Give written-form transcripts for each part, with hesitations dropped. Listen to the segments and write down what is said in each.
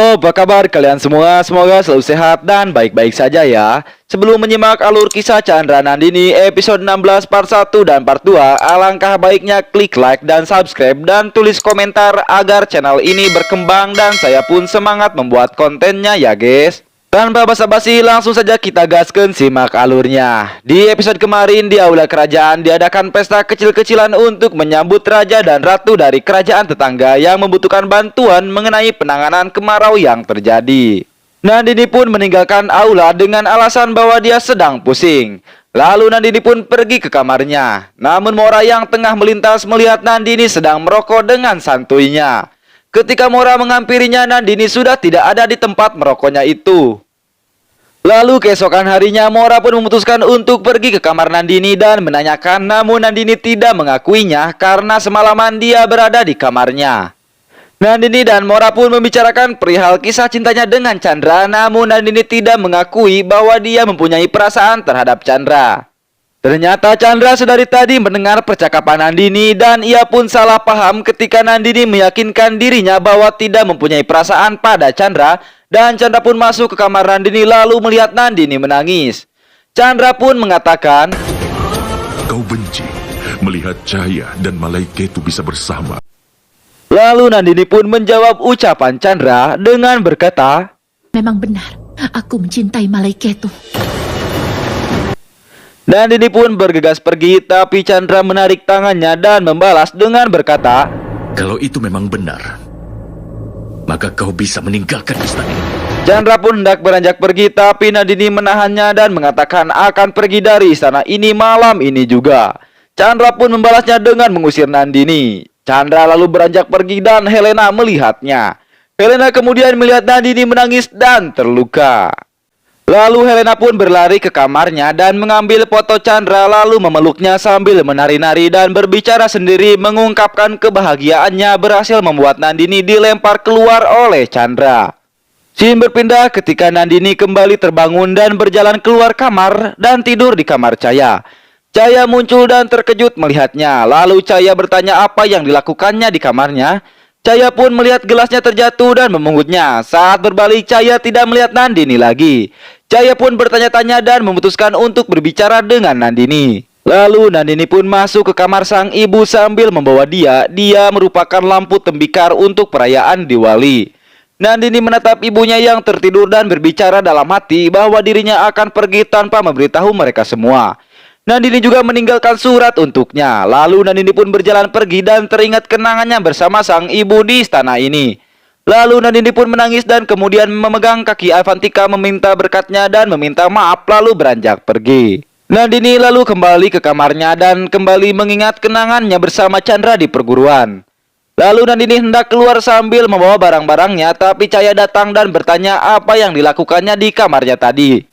Halo, apa kabar kalian semua? Semoga selalu sehat dan baik-baik saja ya. Sebelum menyimak alur kisah Chandra Nandini episode 16 part 1 dan part 2, alangkah baiknya klik like dan subscribe dan tulis komentar agar channel ini berkembang dan saya pun semangat membuat kontennya ya guys. Tanpa basa-basi langsung saja kita gaskan simak alurnya. Di episode kemarin di aula kerajaan diadakan pesta kecil-kecilan untuk menyambut raja dan ratu dari kerajaan tetangga yang membutuhkan bantuan mengenai penanganan kemarau yang terjadi. Nandini pun meninggalkan aula dengan alasan bahwa dia sedang pusing. Lalu Nandini pun pergi ke kamarnya. Namun Mora yang tengah melintas melihat Nandini sedang merokok dengan santuinya. Ketika Mora menghampirinya, Nandini sudah tidak ada di tempat merokoknya itu. Lalu keesokan harinya Mora pun memutuskan untuk pergi ke kamar Nandini dan menanyakan, namun Nandini tidak mengakuinya karena semalaman dia berada di kamarnya. Nandini dan Mora pun membicarakan perihal kisah cintanya dengan Chandra, namun Nandini tidak mengakui bahwa dia mempunyai perasaan terhadap Chandra. Ternyata Chandra sedari tadi mendengar percakapan Nandini dan ia pun salah paham ketika Nandini meyakinkan dirinya bahwa tidak mempunyai perasaan pada Chandra, dan Chandra pun masuk ke kamar Nandini lalu melihat Nandini menangis. Chandra pun mengatakan, "Kau benci melihat Cahaya dan Malaiketu bisa bersama." Lalu Nandini pun menjawab ucapan Chandra dengan berkata, "Memang benar, aku mencintai Malaiketu." Nandini pun bergegas pergi, tapi Chandra menarik tangannya dan membalas dengan berkata, "Kalau itu memang benar, maka kau bisa meninggalkan istana ini." Chandra pun hendak beranjak pergi, tapi Nandini menahannya dan mengatakan akan pergi dari istana ini malam ini juga. Chandra pun membalasnya dengan mengusir Nandini. Chandra lalu beranjak pergi dan Helena melihatnya. Helena kemudian melihat Nandini menangis dan terluka. Lalu Helena pun berlari ke kamarnya dan mengambil foto Chandra lalu memeluknya sambil menari-nari dan berbicara sendiri mengungkapkan kebahagiaannya berhasil membuat Nandini dilempar keluar oleh Chandra. Scene berpindah ketika Nandini kembali terbangun dan berjalan keluar kamar dan tidur di kamar Cahaya. Cahaya muncul dan terkejut melihatnya. Lalu Cahaya bertanya apa yang dilakukannya di kamarnya. Cahaya pun melihat gelasnya terjatuh dan memungutnya. Saat berbalik Cahaya tidak melihat Nandini lagi. Cahaya pun bertanya-tanya dan memutuskan untuk berbicara dengan Nandini. Lalu Nandini pun masuk ke kamar sang ibu sambil membawa dia. Dia merupakan lampu tembikar untuk perayaan Diwali. Nandini menatap ibunya yang tertidur dan berbicara dalam hati bahwa dirinya akan pergi tanpa memberitahu mereka semua. Nandini juga meninggalkan surat untuknya. Lalu Nandini pun berjalan pergi dan teringat kenangannya bersama sang ibu di istana ini. Lalu Nandini pun menangis dan kemudian memegang kaki Avantika meminta berkatnya dan meminta maaf lalu beranjak pergi. Nandini lalu kembali ke kamarnya dan kembali mengingat kenangannya bersama Chandra di perguruan. Lalu Nandini hendak keluar sambil membawa barang-barangnya, tapi Cahaya datang dan bertanya apa yang dilakukannya di kamarnya tadi.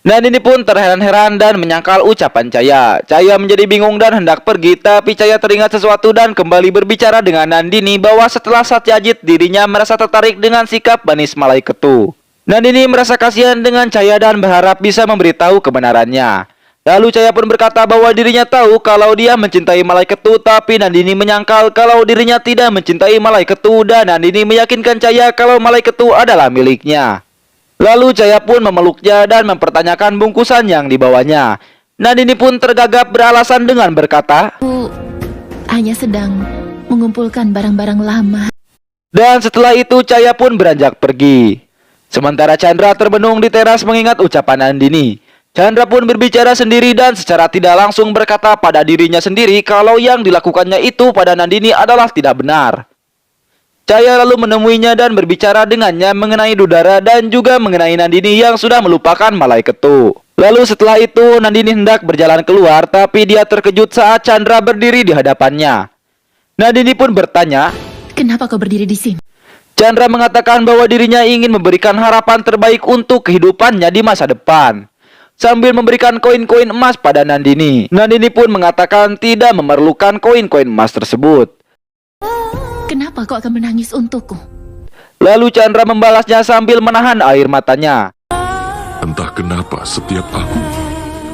Nandini pun terheran-heran dan menyangkal ucapan Cahaya. Cahaya menjadi bingung dan hendak pergi, tapi Cahaya teringat sesuatu dan kembali berbicara dengan Nandini bahwa setelah Satyajit dirinya merasa tertarik dengan sikap manis Malaiketu. Nandini merasa kasihan dengan Cahaya dan berharap bisa memberitahu kebenarannya. Lalu Cahaya pun berkata bahwa dirinya tahu kalau dia mencintai Malaiketu, tapi Nandini menyangkal kalau dirinya tidak mencintai Malaiketu dan Nandini meyakinkan Cahaya kalau Malaiketu adalah miliknya. Lalu Cahaya pun memeluknya dan mempertanyakan bungkusan yang dibawanya. Nandini pun tergagap beralasan dengan berkata, Aku hanya sedang mengumpulkan barang-barang lama. Dan setelah itu Cahaya pun beranjak pergi. Sementara Chandra terbenung di teras mengingat ucapan Nandini. Chandra pun berbicara sendiri dan secara tidak langsung berkata pada dirinya sendiri kalau yang dilakukannya itu pada Nandini adalah tidak benar. Cahaya lalu menemuinya dan berbicara dengannya mengenai Dudara dan juga mengenai Nandini yang sudah melupakan Malaiketu. Lalu setelah itu Nandini hendak berjalan keluar, tapi dia terkejut saat Chandra berdiri di hadapannya. Nandini pun bertanya, "Kenapa kau berdiri di sini?" Chandra mengatakan bahwa dirinya ingin memberikan harapan terbaik untuk kehidupannya di masa depan, sambil memberikan koin-koin emas pada Nandini. Nandini pun mengatakan tidak memerlukan koin-koin emas tersebut. "Kenapa kau akan menangis untukku?" Lalu Chandra membalasnya sambil menahan air matanya. Entah kenapa setiap aku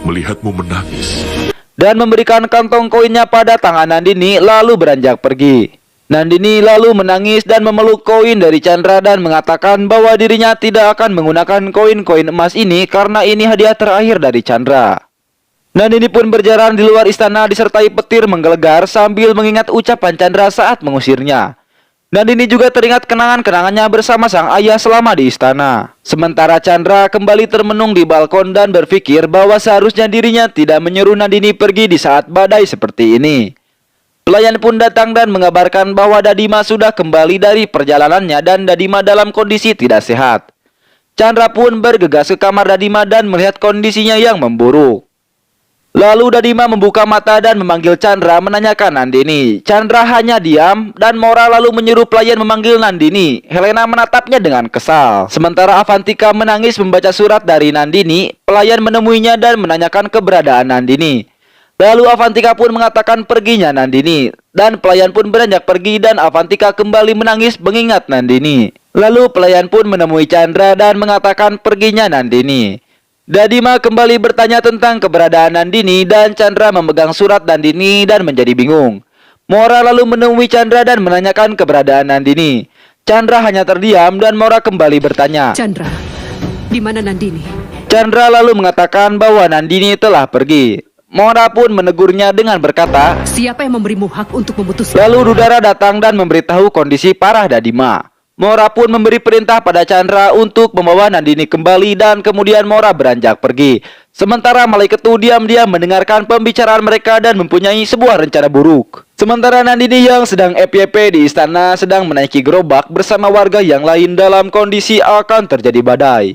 melihatmu menangis. Dan memberikan kantong koinnya pada tangan Nandini lalu beranjak pergi. Nandini lalu menangis dan memeluk koin dari Chandra dan mengatakan bahwa dirinya tidak akan menggunakan koin-koin emas ini karena ini hadiah terakhir dari Chandra. Nandini pun berjalan di luar istana disertai petir menggelegar sambil mengingat ucapan Chandra saat mengusirnya. Nandini juga teringat kenangan-kenangannya bersama sang ayah selama di istana. Sementara Chandra kembali termenung di balkon dan berpikir bahwa seharusnya dirinya tidak menyuruh Nandini pergi di saat badai seperti ini. Pelayan pun datang dan mengabarkan bahwa Dadima sudah kembali dari perjalanannya dan Dadima dalam kondisi tidak sehat. Chandra pun bergegas ke kamar Dadima dan melihat kondisinya yang memburuk. Lalu Dadima membuka mata dan memanggil Chandra menanyakan Nandini. Chandra hanya diam dan Mora lalu menyuruh pelayan memanggil Nandini. Helena menatapnya dengan kesal. Sementara Avantika menangis membaca surat dari Nandini, pelayan menemuinya dan menanyakan keberadaan Nandini. Lalu Avantika pun mengatakan perginya Nandini, dan pelayan pun beranjak pergi dan Avantika kembali menangis mengingat Nandini. Lalu pelayan pun menemui Chandra dan mengatakan perginya Nandini. Dadima kembali bertanya tentang keberadaan Nandini dan Chandra memegang surat Nandini dan menjadi bingung. Mora lalu menemui Chandra dan menanyakan keberadaan Nandini. Chandra hanya terdiam dan Mora kembali bertanya. Chandra, di mana Nandini? Chandra lalu mengatakan bahwa Nandini telah pergi. Mora pun menegurnya dengan berkata, Siapa yang memberimu hak untuk memutuskan? lalu Rudara datang dan memberitahu kondisi parah Dadima. Mora pun memberi perintah pada Chandra untuk membawa Nandini kembali dan kemudian Mora beranjak pergi. Sementara Malaiketu diam-diam mendengarkan pembicaraan mereka dan mempunyai sebuah rencana buruk. Sementara Nandini yang sedang FYP di istana sedang menaiki gerobak bersama warga yang lain dalam kondisi akan terjadi badai.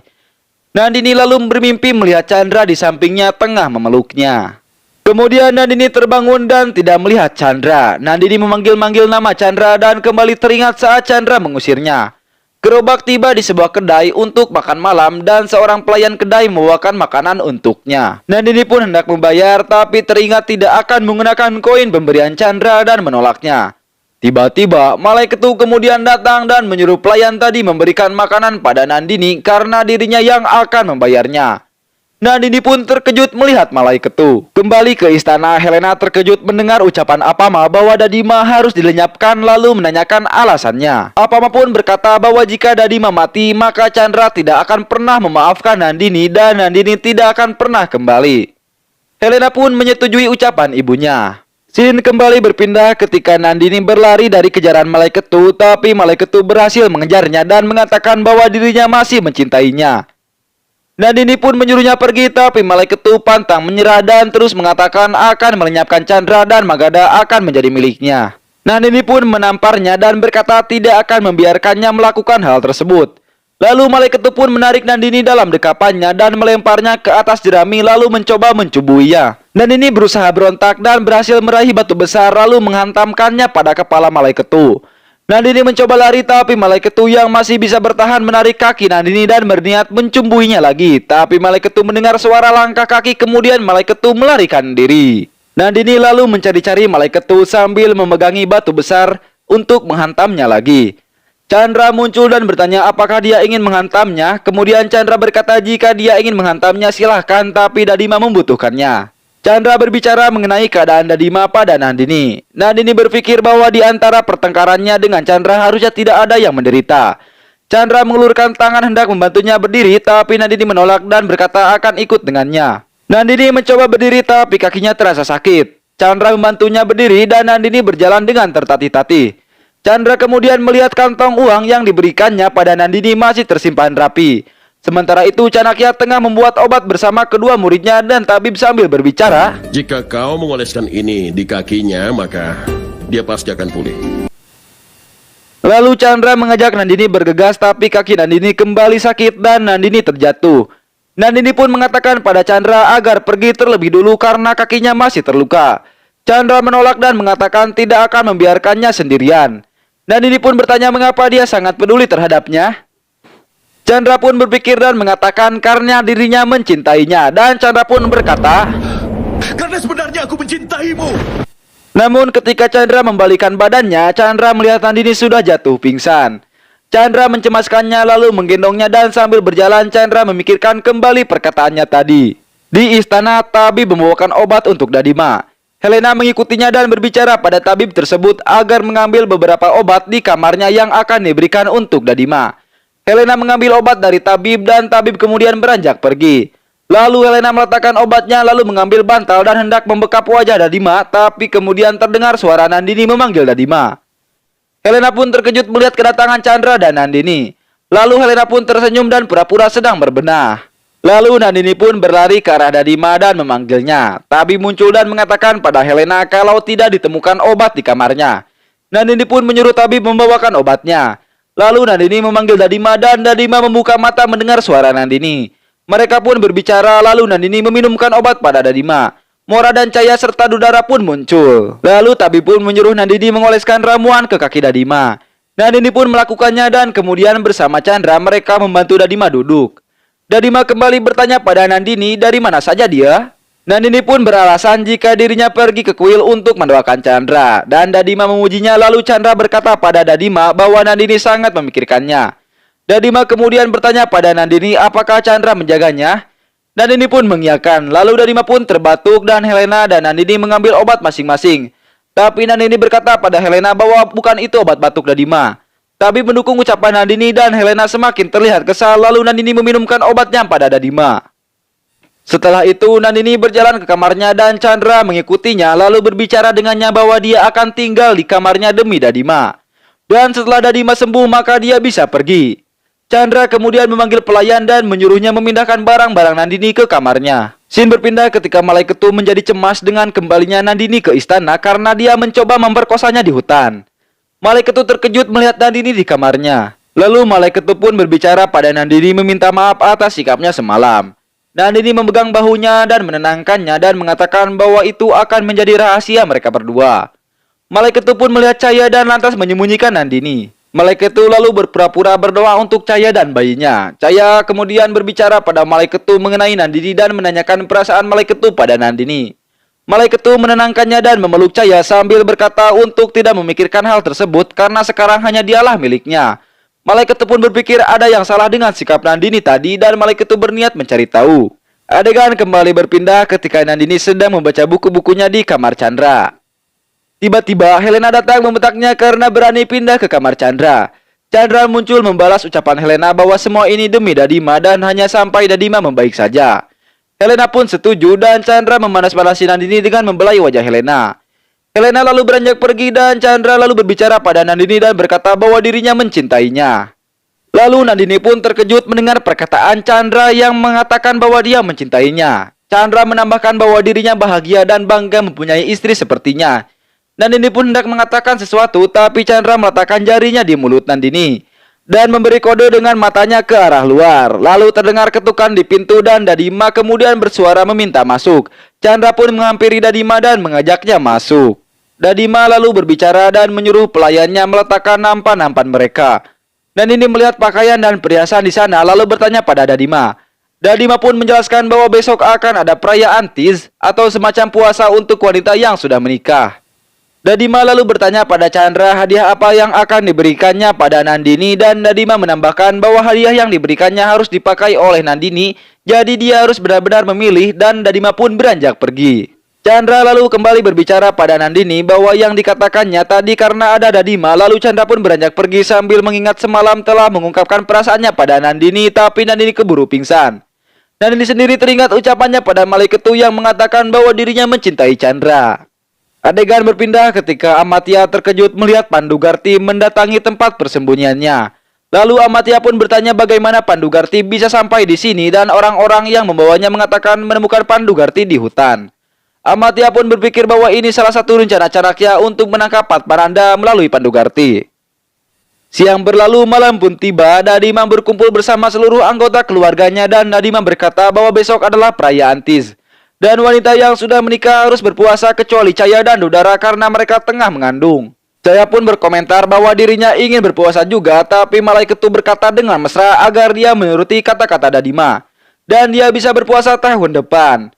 Nandini lalu bermimpi melihat Chandra di sampingnya tengah memeluknya. Kemudian Nandini terbangun dan tidak melihat Chandra. Nandini memanggil-manggil nama Chandra dan kembali teringat saat Chandra mengusirnya. Gerobak tiba di sebuah kedai untuk makan malam dan seorang pelayan kedai membawakan makanan untuknya. Nandini pun hendak membayar tapi teringat tidak akan menggunakan koin pemberian Chandra dan menolaknya. Tiba-tiba Malaiketu kemudian datang dan menyuruh pelayan tadi memberikan makanan pada Nandini karena dirinya yang akan membayarnya. Nandini pun terkejut melihat Malaiketu. Kembali ke istana, Helena terkejut mendengar ucapan Apama bahwa Dadima harus dilenyapkan lalu menanyakan alasannya. Apama pun berkata bahwa jika Dadima mati, maka Chandra tidak akan pernah memaafkan Nandini dan Nandini tidak akan pernah kembali. Helena pun menyetujui ucapan ibunya. Scene kembali berpindah ketika Nandini berlari dari kejaran Malaiketu, tapi Malaiketu berhasil mengejarnya dan mengatakan bahwa dirinya masih mencintainya. Nandini pun menyuruhnya pergi tapi Malaiketu pantang menyerah dan terus mengatakan akan melenyapkan Chandra dan Magadha akan menjadi miliknya. Nandini pun menamparnya dan berkata tidak akan membiarkannya melakukan hal tersebut. Lalu Malaiketu pun menarik Nandini dalam dekapannya dan melemparnya ke atas jerami lalu mencoba mencubuinya. Nandini berusaha berontak dan berhasil meraih batu besar lalu menghantamkannya pada kepala Malaiketu. Nandini mencoba lari tapi Malaiketu yang masih bisa bertahan menarik kaki Nandini dan berniat mencumbuinya lagi. Tapi Malaiketu mendengar suara langkah kaki kemudian Malaiketu melarikan diri. Nandini lalu mencari-cari Malaiketu sambil memegangi batu besar untuk menghantamnya lagi. Chandra muncul dan bertanya apakah dia ingin menghantamnya. Kemudian Chandra berkata jika dia ingin menghantamnya silahkan tapi Dadima membutuhkannya. Chandra berbicara mengenai keadaan Dadima pada Nandini. Nandini berpikir bahwa di antara pertengkarannya dengan Chandra harusnya tidak ada yang menderita. Chandra mengulurkan tangan hendak membantunya berdiri tapi Nandini menolak dan berkata akan ikut dengannya. Nandini mencoba berdiri tapi kakinya terasa sakit. Chandra membantunya berdiri dan Nandini berjalan dengan tertatih-tatih. Chandra kemudian melihat kantong uang yang diberikannya pada Nandini masih tersimpan rapi. Sementara itu Chanakya tengah membuat obat bersama kedua muridnya dan tabib sambil berbicara. Jika kau mengoleskan ini di kakinya, maka dia pasti akan pulih. Lalu Chandra mengajak Nandini bergegas tapi kaki Nandini kembali sakit dan Nandini terjatuh. Nandini pun mengatakan pada Chandra agar pergi terlebih dulu karena kakinya masih terluka. Chandra menolak dan mengatakan tidak akan membiarkannya sendirian. Nandini pun bertanya mengapa dia sangat peduli terhadapnya. Chandra pun berpikir dan mengatakan karena dirinya mencintainya. Dan Chandra pun berkata, Karena sebenarnya aku mencintaimu. namun ketika Chandra membalikan badannya, Chandra melihat Nandini sudah jatuh pingsan. Chandra mencemaskannya lalu menggendongnya dan sambil berjalan Chandra memikirkan kembali perkataannya tadi. Di istana, tabib membawakan obat untuk Dadima. Helena mengikutinya dan berbicara pada tabib tersebut agar mengambil beberapa obat di kamarnya yang akan diberikan untuk Dadima. Helena mengambil obat dari tabib dan tabib kemudian beranjak pergi. Lalu Helena meletakkan obatnya lalu mengambil bantal dan hendak membekap wajah Dadima, tapi kemudian terdengar suara Nandini memanggil Dadima. Helena pun terkejut melihat kedatangan Chandra dan Nandini. Lalu Helena pun tersenyum dan pura-pura sedang berbenah. Lalu Nandini pun berlari ke arah Dadima dan memanggilnya. Tabib muncul dan mengatakan pada Helena kalau tidak ditemukan obat di kamarnya. Nandini pun menyuruh tabib membawakan obatnya. Lalu Nandini memanggil Dadima dan Dadima membuka mata mendengar suara Nandini. Mereka pun berbicara lalu Nandini meminumkan obat pada Dadima. Mora dan Cahaya serta Dudara pun muncul. Lalu tabib pun menyuruh Nandini mengoleskan ramuan ke kaki Dadima. Nandini pun melakukannya dan kemudian bersama Chandra mereka membantu Dadima duduk. Dadima kembali bertanya pada Nandini dari mana saja dia. Nandini pun beralasan jika dirinya pergi ke kuil untuk mendoakan Chandra. Dan Dadima memujinya lalu Chandra berkata pada Dadima bahwa Nandini sangat memikirkannya. Dadima kemudian bertanya pada Nandini apakah Chandra menjaganya. Nandini pun mengiyakan. Lalu Dadima pun terbatuk dan Helena dan Nandini mengambil obat masing-masing. Tapi Nandini berkata pada Helena bahwa bukan itu obat batuk Dadima. Tabib mendukung ucapan Nandini dan Helena semakin terlihat kesal lalu Nandini meminumkan obatnya pada Dadima. Setelah itu Nandini berjalan ke kamarnya dan Chandra mengikutinya lalu berbicara dengannya bahwa dia akan tinggal di kamarnya demi Dadima. Dan setelah Dadima sembuh maka dia bisa pergi. Chandra kemudian memanggil pelayan dan menyuruhnya memindahkan barang-barang Nandini ke kamarnya. Scene berpindah ketika Malaiketu menjadi cemas dengan kembalinya Nandini ke istana karena dia mencoba memperkosanya di hutan. Malaiketu terkejut melihat Nandini di kamarnya. Lalu Malaiketu pun berbicara pada Nandini meminta maaf atas sikapnya semalam. Nandini memegang bahunya dan menenangkannya dan mengatakan bahwa itu akan menjadi rahasia mereka berdua. Malaiketu pun melihat Cahaya dan lantas menyembunyikan Nandini. Malaiketu lalu berpura-pura berdoa untuk Cahaya dan bayinya. Cahaya kemudian berbicara pada Malaiketu mengenai Nandini dan menanyakan perasaan Malaiketu pada Nandini. Malaiketu menenangkannya dan memeluk Cahaya sambil berkata untuk tidak memikirkan hal tersebut karena sekarang hanya dialah miliknya. Malaiketu pun berpikir ada yang salah dengan sikap Nandini tadi dan Malaiketu berniat mencari tahu. Adegan kembali berpindah ketika Nandini sedang membaca buku-bukunya di kamar Chandra. Tiba-tiba Helena datang membentaknya karena berani pindah ke kamar Chandra. Chandra muncul membalas ucapan Helena bahwa semua ini demi Dadima dan hanya sampai Dadima membaik saja. Helena pun setuju dan Chandra memanas-manasi Nandini dengan membelai wajah Helena. Helena lalu beranjak pergi dan Chandra lalu berbicara pada Nandini dan berkata bahwa dirinya mencintainya. Lalu Nandini pun terkejut mendengar perkataan Chandra yang mengatakan bahwa dia mencintainya. Chandra menambahkan bahwa dirinya bahagia dan bangga mempunyai istri sepertinya. Nandini pun hendak mengatakan sesuatu tapi Chandra meletakkan jarinya di mulut Nandini dan memberi kode dengan matanya ke arah luar. Lalu terdengar ketukan di pintu dan Dadima kemudian bersuara meminta masuk. Chandra pun menghampiri Dadima dan mengajaknya masuk. Dadima lalu berbicara dan menyuruh pelayannya meletakkan nampan-nampan mereka. Nandini melihat pakaian dan perhiasan di sana lalu bertanya pada Dadima. Dadima pun menjelaskan bahwa besok akan ada perayaan Tiz atau semacam puasa untuk wanita yang sudah menikah. Dadima lalu bertanya pada Chandra hadiah apa yang akan diberikannya pada Nandini dan Dadima menambahkan bahwa hadiah yang diberikannya harus dipakai oleh Nandini, jadi dia harus benar-benar memilih dan Dadima pun beranjak pergi. Chandra lalu kembali berbicara pada Nandini bahwa yang dikatakannya tadi karena ada Dadima, lalu Chandra pun beranjak pergi sambil mengingat semalam telah mengungkapkan perasaannya pada Nandini tapi Nandini keburu pingsan. Nandini sendiri teringat ucapannya pada Malaiketu yang mengatakan bahwa dirinya mencintai Chandra. Adegan berpindah ketika Amatya terkejut melihat Pandugarti mendatangi tempat persembunyiannya. Lalu Amatya pun bertanya bagaimana Pandugarti bisa sampai di sini dan orang-orang yang membawanya mengatakan menemukan Pandugarti di hutan. Amatya pun berpikir bahwa ini salah satu rencana Chanakya untuk menangkap Padmananda melalui Pandugarti. Siang berlalu, malam pun tiba. Dadima berkumpul bersama seluruh anggota keluarganya dan Dadima berkata bahwa besok adalah perayaan Tiz. Dan wanita yang sudah menikah harus berpuasa kecuali Cahaya dan Dudara karena mereka tengah mengandung. Cahaya pun berkomentar bahwa dirinya ingin berpuasa juga, tapi Malaiketu berkata dengan mesra agar dia menuruti kata-kata Dadima. Dan dia bisa berpuasa tahun depan.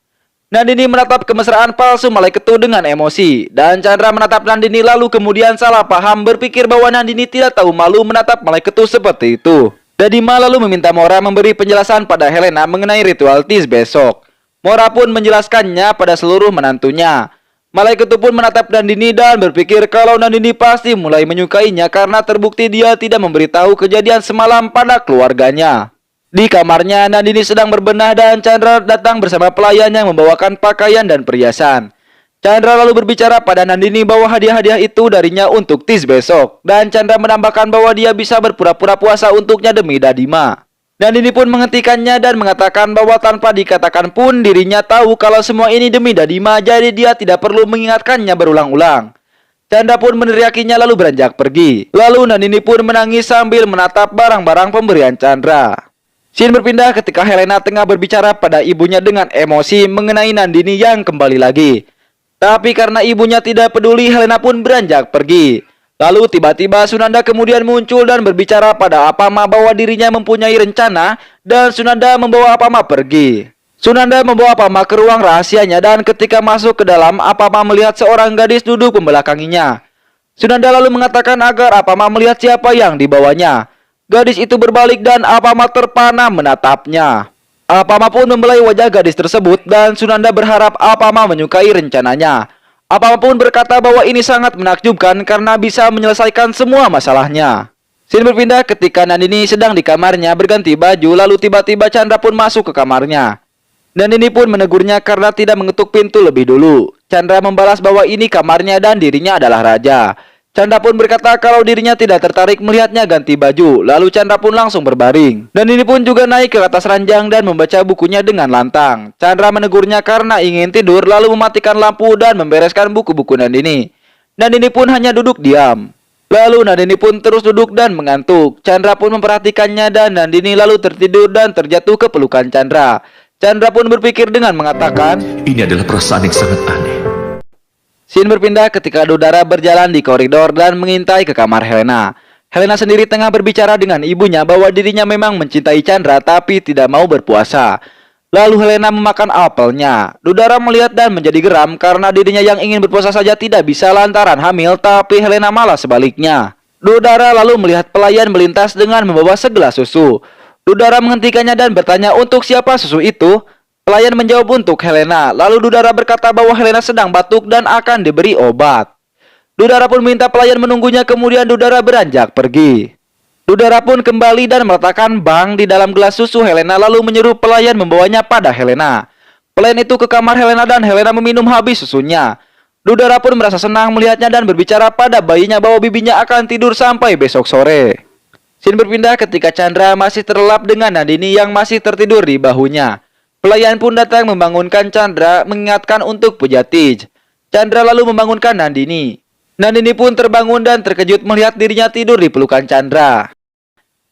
Nandini menatap kemesraan palsu Malaiketu dengan emosi. Dan Chandra menatap Nandini lalu kemudian salah paham berpikir bahwa Nandini tidak tahu malu menatap Malaiketu seperti itu. Dadima lalu meminta Mora memberi penjelasan pada Helena mengenai ritual Tiz besok. Mora pun menjelaskannya pada seluruh menantunya. Malaikat itu pun menatap Nandini dan berpikir kalau Nandini pasti mulai menyukainya karena terbukti dia tidak memberitahu kejadian semalam pada keluarganya. Di kamarnya, Nandini sedang berbenah dan Chandra datang bersama pelayan yang membawakan pakaian dan perhiasan. Chandra lalu berbicara pada Nandini bahwa hadiah-hadiah itu darinya untuk Tis besok. Dan Chandra menambahkan bahwa dia bisa berpura-pura puasa untuknya demi Dadima. Nandini pun menghentikannya dan mengatakan bahwa tanpa dikatakan pun dirinya tahu kalau semua ini demi Dadima, jadi dia tidak perlu mengingatkannya berulang-ulang. Chandra pun meneriakinya lalu beranjak pergi. Lalu Nandini pun menangis sambil menatap barang-barang pemberian Chandra. Scene berpindah ketika Helena tengah berbicara pada ibunya dengan emosi mengenai Nandini yang kembali lagi. Tapi karena ibunya tidak peduli, Helena pun beranjak pergi. Lalu tiba-tiba Sunanda kemudian muncul dan berbicara pada Apama bahwa dirinya mempunyai rencana dan Sunanda membawa Apama pergi. Sunanda membawa Apama ke ruang rahasianya dan ketika masuk ke dalam, Apama melihat seorang gadis duduk membelakanginya. Sunanda lalu mengatakan agar Apama melihat siapa yang dibawanya. Gadis itu berbalik dan Apama terpana menatapnya. Apama pun membelai wajah gadis tersebut dan Sunanda berharap Apama menyukai rencananya. Apama pun berkata bahwa ini sangat menakjubkan karena bisa menyelesaikan semua masalahnya. Scene berpindah ketika Nandini sedang di kamarnya berganti baju, lalu tiba-tiba Chandra pun masuk ke kamarnya. Nandini pun menegurnya karena tidak mengetuk pintu lebih dulu. Chandra membalas bahwa ini kamarnya dan dirinya adalah raja. Chandra pun berkata kalau dirinya tidak tertarik melihatnya ganti baju. Lalu Chandra pun langsung berbaring. Nandini pun juga naik ke atas ranjang dan membaca bukunya dengan lantang. Chandra menegurnya karena ingin tidur lalu mematikan lampu dan membereskan buku-buku Nandini. Nandini pun hanya duduk diam. Lalu Nandini pun terus duduk dan mengantuk. Chandra pun memperhatikannya dan Nandini lalu tertidur dan terjatuh ke pelukan Chandra. Chandra pun berpikir dengan mengatakan, Ini adalah perasaan yang sangat aneh. Scene berpindah ketika Dudara berjalan di koridor dan mengintai ke kamar Helena. Helena sendiri tengah berbicara dengan ibunya bahwa dirinya memang mencintai Chandra tapi tidak mau berpuasa. Lalu Helena memakan apelnya. Dudara melihat dan menjadi geram karena dirinya yang ingin berpuasa saja tidak bisa lantaran hamil, tapi Helena malah sebaliknya. Dudara lalu melihat pelayan melintas dengan membawa segelas susu. Dudara menghentikannya dan bertanya untuk siapa susu itu. Pelayan menjawab untuk Helena. Lalu Dudara berkata bahwa Helena sedang batuk dan akan diberi obat. Dudara pun minta pelayan menunggunya, kemudian Dudara beranjak pergi. Dudara pun kembali dan meletakkan bang di dalam gelas susu Helena lalu menyuruh pelayan membawanya pada Helena. Pelayan itu ke kamar Helena dan Helena meminum habis susunya. Dudara pun merasa senang melihatnya dan berbicara pada bayinya bahwa bibinya akan tidur sampai besok sore. Scene berpindah ketika Chandra masih terlelap dengan Nandini yang masih tertidur di bahunya. Pelayan pun datang membangunkan Chandra mengingatkan untuk puja Tij. Chandra lalu membangunkan Nandini. Nandini pun terbangun dan terkejut melihat dirinya tidur di pelukan Chandra.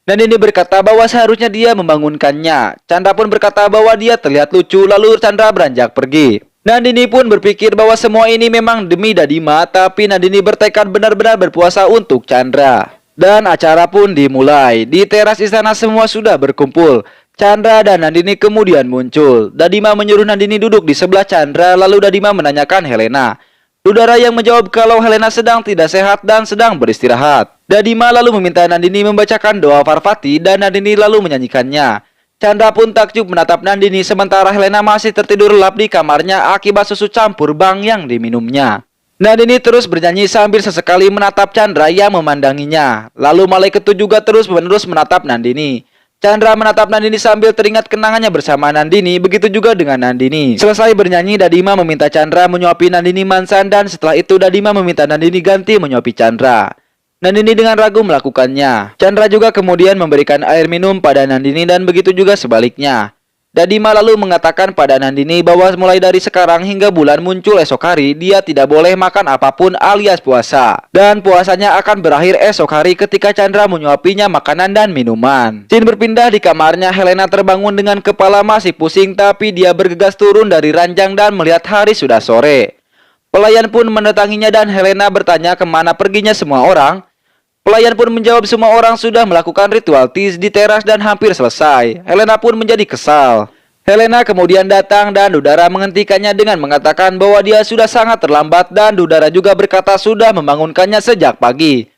Nandini berkata bahwa seharusnya dia membangunkannya. Chandra pun berkata bahwa dia terlihat lucu lalu Chandra beranjak pergi. Nandini pun berpikir bahwa semua ini memang demi Dadima, tapi Nandini bertekad benar-benar berpuasa untuk Chandra. Dan acara pun dimulai. Di teras istana semua sudah berkumpul. Chandra dan Nandini kemudian muncul. Dadima menyuruh Nandini duduk di sebelah Chandra, lalu Dadima menanyakan Helena. Dudara yang menjawab kalau Helena sedang tidak sehat dan sedang beristirahat. Dadima lalu meminta Nandini membacakan doa Parvati dan Nandini lalu menyanyikannya. Chandra pun takjub menatap Nandini sementara Helena masih tertidur lelap di kamarnya akibat susu campur bang yang diminumnya. Nandini terus bernyanyi sambil sesekali menatap Chandra yang memandanginya. Lalu malaikat itu juga terus-menerus menatap Nandini. Chandra menatap Nandini sambil teringat kenangannya bersama Nandini, begitu juga dengan Nandini. Selesai bernyanyi, Dadima meminta Chandra menyuapi Nandini mansan dan setelah itu Dadima meminta Nandini ganti menyuapi Chandra. Nandini dengan ragu melakukannya. Chandra juga kemudian memberikan air minum pada Nandini dan begitu juga sebaliknya. Dadima lalu mengatakan pada Nandini bahwa mulai dari sekarang hingga bulan muncul esok hari, dia tidak boleh makan apapun alias puasa. Dan puasanya akan berakhir esok hari ketika Chandra menyuapinya makanan dan minuman. Scene berpindah di kamarnya, Helena terbangun dengan kepala masih pusing tapi dia bergegas turun dari ranjang dan melihat hari sudah sore. Pelayan pun mendatanginya dan Helena bertanya kemana perginya semua orang. Pelayan pun menjawab semua orang sudah melakukan ritual Tis di teras dan hampir selesai. Helena pun menjadi kesal. Helena kemudian datang dan Dudara menghentikannya dengan mengatakan bahwa dia sudah sangat terlambat dan Dudara juga berkata sudah membangunkannya sejak pagi.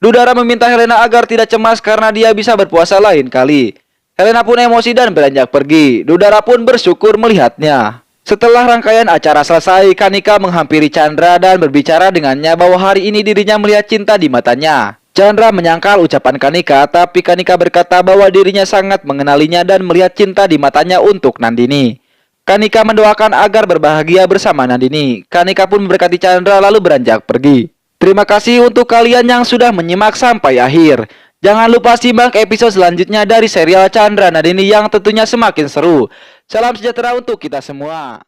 Dudara meminta Helena agar tidak cemas karena dia bisa berpuasa lain kali. Helena pun emosi dan beranjak pergi. Dudara pun bersyukur melihatnya. Setelah rangkaian acara selesai, Kanika menghampiri Chandra dan berbicara dengannya bahwa hari ini dirinya melihat cinta di matanya. Chandra menyangkal ucapan Kanika, tapi Kanika berkata bahwa dirinya sangat mengenalinya dan melihat cinta di matanya untuk Nandini. Kanika mendoakan agar berbahagia bersama Nandini. Kanika pun memberkati Chandra lalu beranjak pergi. Terima kasih untuk kalian yang sudah menyimak sampai akhir. Jangan lupa simak episode selanjutnya dari serial Chandra Nandini yang tentunya semakin seru. Salam sejahtera untuk kita semua.